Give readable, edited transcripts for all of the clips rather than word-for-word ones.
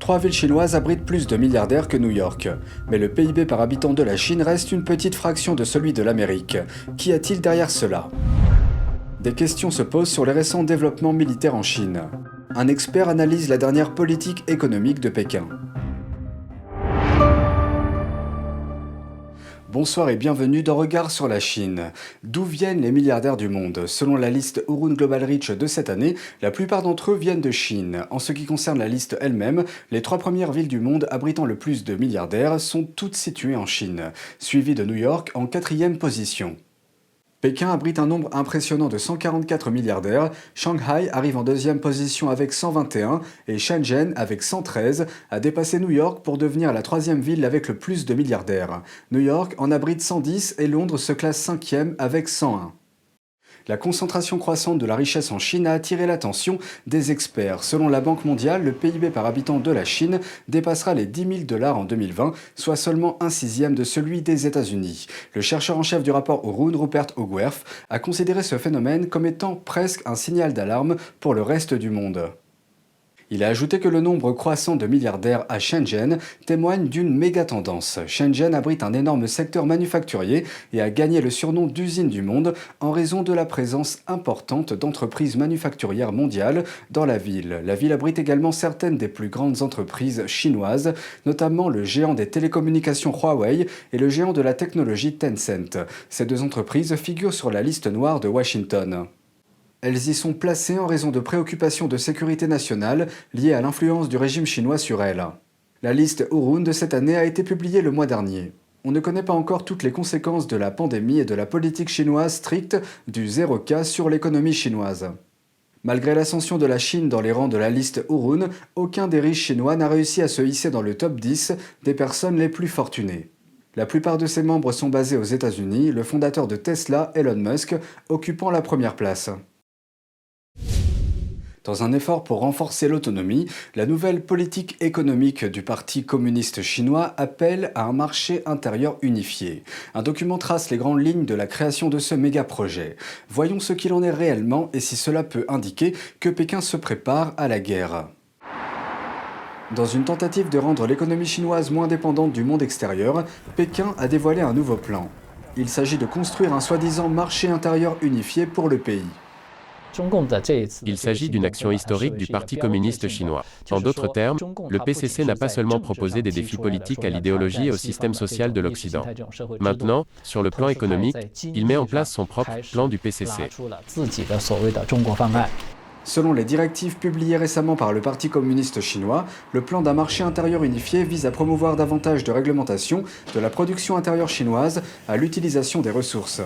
3 villes chinoises abritent plus de milliardaires que New York. Mais le PIB par habitant de la Chine reste une petite fraction de celui de l'Amérique. Qu'y a-t-il derrière cela? Des questions se posent sur les récents développements militaires en Chine. Un expert analyse la dernière politique économique de Pékin. Bonsoir et bienvenue dans Regard sur la Chine. D'où viennent les milliardaires du monde? Selon la liste Hurun Global Rich de cette année, la plupart d'entre eux viennent de Chine. En ce qui concerne la liste elle-même, les 3 premières villes du monde abritant le plus de milliardaires sont toutes situées en Chine, suivies de New York en 4e position. Pékin abrite un nombre impressionnant de 144 milliardaires, Shanghai arrive en 2e position avec 121 et Shenzhen avec 113 a dépassé New York pour devenir la 3e ville avec le plus de milliardaires. New York en abrite 110 et Londres se classe 5e avec 101. La concentration croissante de la richesse en Chine a attiré l'attention des experts. Selon la Banque mondiale, le PIB par habitant de la Chine dépassera les 10 000 $ en 2020, soit seulement 1/6 de celui des États-Unis. Le chercheur en chef du rapport Hurun, Rupert Hoogwerf, a considéré ce phénomène comme étant presque un signal d'alarme pour le reste du monde. Il a ajouté que le nombre croissant de milliardaires à Shenzhen témoigne d'une méga-tendance. Shenzhen abrite un énorme secteur manufacturier et a gagné le surnom d'usine du monde en raison de la présence importante d'entreprises manufacturières mondiales dans la ville. La ville abrite également certaines des plus grandes entreprises chinoises, notamment le géant des télécommunications Huawei et le géant de la technologie Tencent. Ces 2 entreprises figurent sur la liste noire de Washington. Elles y sont placées en raison de préoccupations de sécurité nationale liées à l'influence du régime chinois sur elles. La liste Hurun de cette année a été publiée le mois dernier. On ne connaît pas encore toutes les conséquences de la pandémie et de la politique chinoise stricte du 0 cas sur l'économie chinoise. Malgré l'ascension de la Chine dans les rangs de la liste Hurun, aucun des riches chinois n'a réussi à se hisser dans le top 10 des personnes les plus fortunées. La plupart de ses membres sont basés aux États-Unis, le fondateur de Tesla, Elon Musk, occupant la première place. Dans un effort pour renforcer l'autonomie, la nouvelle politique économique du Parti communiste chinois appelle à un marché intérieur unifié. Un document trace les grandes lignes de la création de ce méga-projet. Voyons ce qu'il en est réellement et si cela peut indiquer que Pékin se prépare à la guerre. Dans une tentative de rendre l'économie chinoise moins dépendante du monde extérieur, Pékin a dévoilé un nouveau plan. Il s'agit de construire un soi-disant marché intérieur unifié pour le pays. Il s'agit d'une action historique du Parti communiste chinois. En d'autres termes, le PCC n'a pas seulement proposé des défis politiques à l'idéologie et au système social de l'Occident. Maintenant, sur le plan économique, il met en place son propre plan du PCC. Selon les directives publiées récemment par le Parti communiste chinois, le plan d'un marché intérieur unifié vise à promouvoir davantage de réglementation de la production intérieure chinoise à l'utilisation des ressources.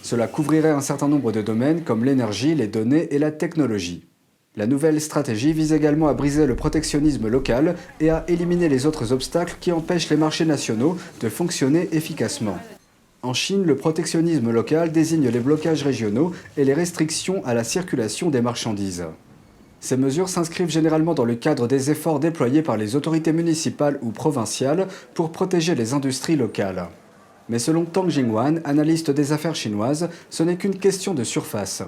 Cela couvrirait un certain nombre de domaines comme l'énergie, les données et la technologie. La nouvelle stratégie vise également à briser le protectionnisme local et à éliminer les autres obstacles qui empêchent les marchés nationaux de fonctionner efficacement. En Chine, le protectionnisme local désigne les blocages régionaux et les restrictions à la circulation des marchandises. Ces mesures s'inscrivent généralement dans le cadre des efforts déployés par les autorités municipales ou provinciales pour protéger les industries locales. Mais selon Tang Jingwan, analyste des affaires chinoises, ce n'est qu'une question de surface.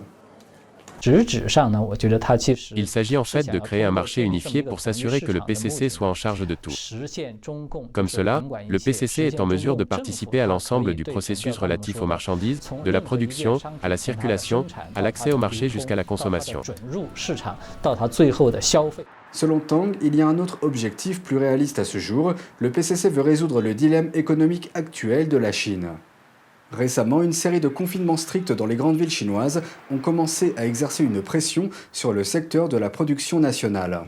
Il s'agit en fait de créer un marché unifié pour s'assurer que le PCC soit en charge de tout. Comme cela, le PCC est en mesure de participer à l'ensemble du processus relatif aux marchandises, de la production, à la circulation, à l'accès au marché jusqu'à la consommation. Selon Tang, il y a un autre objectif plus réaliste à ce jour. Le PCC veut résoudre le dilemme économique actuel de la Chine. Récemment, une série de confinements stricts dans les grandes villes chinoises ont commencé à exercer une pression sur le secteur de la production nationale.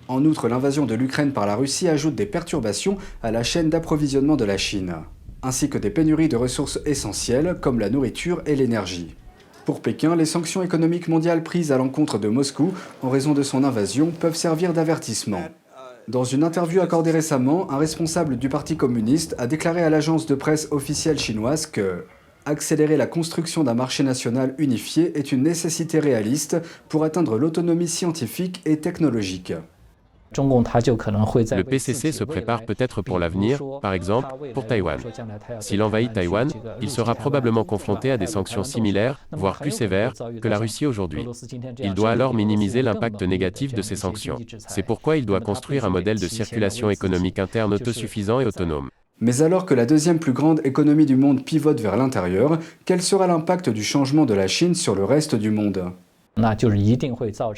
En outre, l'invasion de l'Ukraine par la Russie ajoute des perturbations à la chaîne d'approvisionnement de la Chine, ainsi que des pénuries de ressources essentielles comme la nourriture et l'énergie. Pour Pékin, les sanctions économiques mondiales prises à l'encontre de Moscou en raison de son invasion peuvent servir d'avertissement. Dans une interview accordée récemment, un responsable du Parti communiste a déclaré à l'agence de presse officielle chinoise que accélérer la construction d'un marché national unifié est une nécessité réaliste pour atteindre l'autonomie scientifique et technologique. Le PCC se prépare peut-être pour l'avenir, par exemple, pour Taïwan. S'il envahit Taïwan, il sera probablement confronté à des sanctions similaires, voire plus sévères, que la Russie aujourd'hui. Il doit alors minimiser l'impact négatif de ces sanctions. C'est pourquoi il doit construire un modèle de circulation économique interne autosuffisant et autonome. Mais alors que la deuxième plus grande économie du monde pivote vers l'intérieur, quel sera l'impact du changement de la Chine sur le reste du monde ?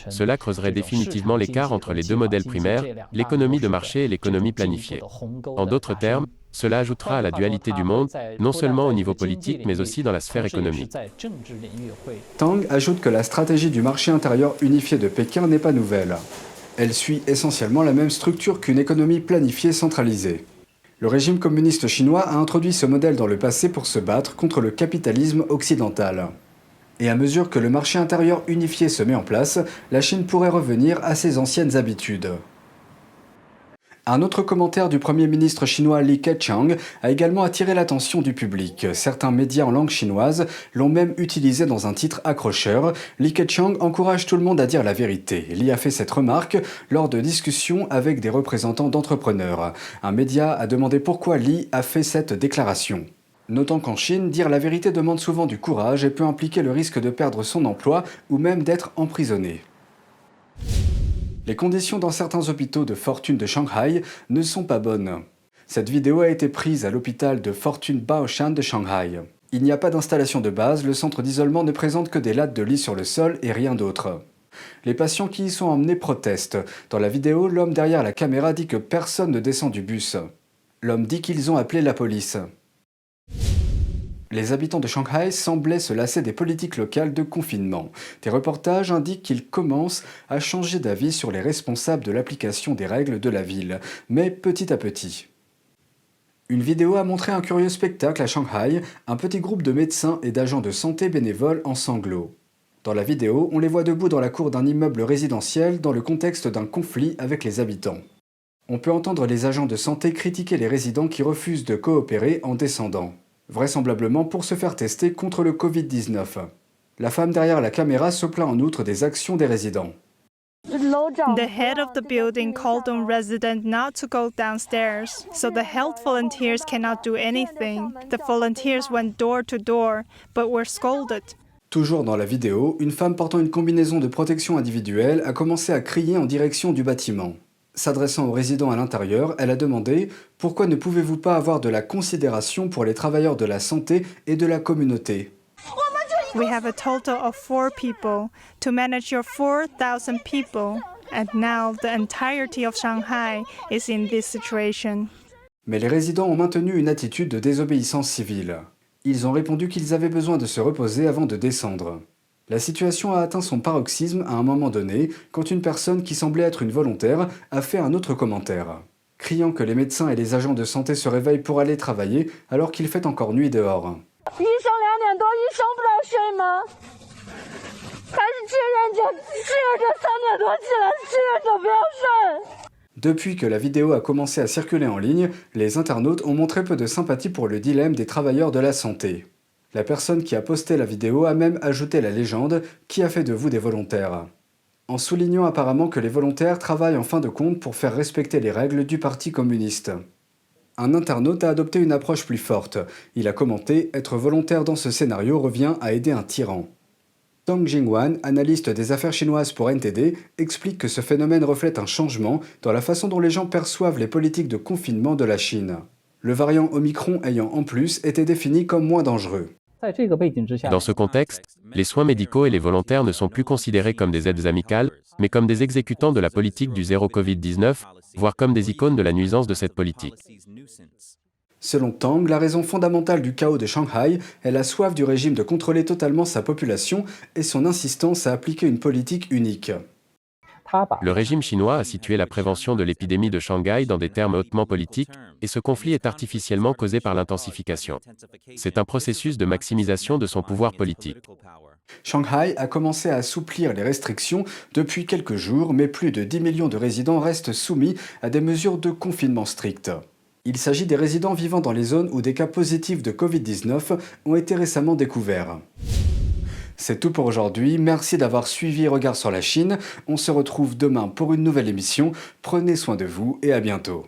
Cela creuserait définitivement l'écart entre les deux modèles primaires, l'économie de marché et l'économie planifiée. En d'autres termes, cela ajoutera à la dualité du monde, non seulement au niveau politique, mais aussi dans la sphère économique. Tang ajoute que la stratégie du marché intérieur unifié de Pékin n'est pas nouvelle. Elle suit essentiellement la même structure qu'une économie planifiée centralisée. Le régime communiste chinois a introduit ce modèle dans le passé pour se battre contre le capitalisme occidental. Et à mesure que le marché intérieur unifié se met en place, la Chine pourrait revenir à ses anciennes habitudes. Un autre commentaire du Premier ministre chinois Li Keqiang a également attiré l'attention du public. Certains médias en langue chinoise l'ont même utilisé dans un titre accrocheur. Li Keqiang encourage tout le monde à dire la vérité. Li a fait cette remarque lors de discussions avec des représentants d'entrepreneurs. Un média a demandé pourquoi Li a fait cette déclaration. Notant qu'en Chine, dire la vérité demande souvent du courage et peut impliquer le risque de perdre son emploi ou même d'être emprisonné. Les conditions dans certains hôpitaux de Fortune de Shanghai ne sont pas bonnes. Cette vidéo a été prise à l'hôpital de Fortune Baoshan de Shanghai. Il n'y a pas d'installation de base, le centre d'isolement ne présente que des lattes de lit sur le sol et rien d'autre. Les patients qui y sont emmenés protestent. Dans la vidéo, l'homme derrière la caméra dit que personne ne descend du bus. L'homme dit qu'ils ont appelé la police. Les habitants de Shanghai semblaient se lasser des politiques locales de confinement. Des reportages indiquent qu'ils commencent à changer d'avis sur les responsables de l'application des règles de la ville, mais petit à petit. Une vidéo a montré un curieux spectacle à Shanghai, un petit groupe de médecins et d'agents de santé bénévoles en sanglots. Dans la vidéo, on les voit debout dans la cour d'un immeuble résidentiel dans le contexte d'un conflit avec les habitants. On peut entendre les agents de santé critiquer les résidents qui refusent de coopérer en descendant. Vraisemblablement pour se faire tester contre le Covid-19. La femme derrière la caméra se plaint en outre des actions des résidents. The head of the building called on residents not to go downstairs, so the health volunteers cannot do anything. The volunteers went door to door, but were scolded. Toujours dans la vidéo, une femme portant une combinaison de protection individuelle a commencé à crier en direction du bâtiment. S'adressant aux résidents à l'intérieur, elle a demandé « Pourquoi ne pouvez-vous pas avoir de la considération pour les travailleurs de la santé et de la communauté ?» We have a total of 4 people to manage your 4,000 people, and now the entirety of Shanghai is in this situation. Mais les résidents ont maintenu une attitude de désobéissance civile. Ils ont répondu qu'ils avaient besoin de se reposer avant de descendre. La situation a atteint son paroxysme à un moment donné, quand une personne qui semblait être une volontaire a fait un autre commentaire, criant que les médecins et les agents de santé se réveillent pour aller travailler alors qu'il fait encore nuit dehors. Depuis que la vidéo a commencé à circuler en ligne, les internautes ont montré peu de sympathie pour le dilemme des travailleurs de la santé. La personne qui a posté la vidéo a même ajouté la légende « Qui a fait de vous des volontaires ?» en soulignant apparemment que les volontaires travaillent en fin de compte pour faire respecter les règles du Parti communiste. Un internaute a adopté une approche plus forte. Il a commenté « Être volontaire dans ce scénario revient à aider un tyran ». Tang Jingwan, analyste des affaires chinoises pour NTD, explique que ce phénomène reflète un changement dans la façon dont les gens perçoivent les politiques de confinement de la Chine. Le variant Omicron ayant en plus été défini comme moins dangereux. Dans ce contexte, les soins médicaux et les volontaires ne sont plus considérés comme des aides amicales, mais comme des exécutants de la politique du zéro Covid-19, voire comme des icônes de la nuisance de cette politique. Selon Tang, la raison fondamentale du chaos de Shanghai est la soif du régime de contrôler totalement sa population et son insistance à appliquer une politique unique. Le régime chinois a situé la prévention de l'épidémie de Shanghai dans des termes hautement politiques, et ce conflit est artificiellement causé par l'intensification. C'est un processus de maximisation de son pouvoir politique. Shanghai a commencé à assouplir les restrictions depuis quelques jours, mais plus de 10 millions de résidents restent soumis à des mesures de confinement strictes. Il s'agit des résidents vivant dans les zones où des cas positifs de Covid-19 ont été récemment découverts. C'est tout pour aujourd'hui, merci d'avoir suivi Regard sur la Chine. On se retrouve demain pour une nouvelle émission. Prenez soin de vous et à bientôt.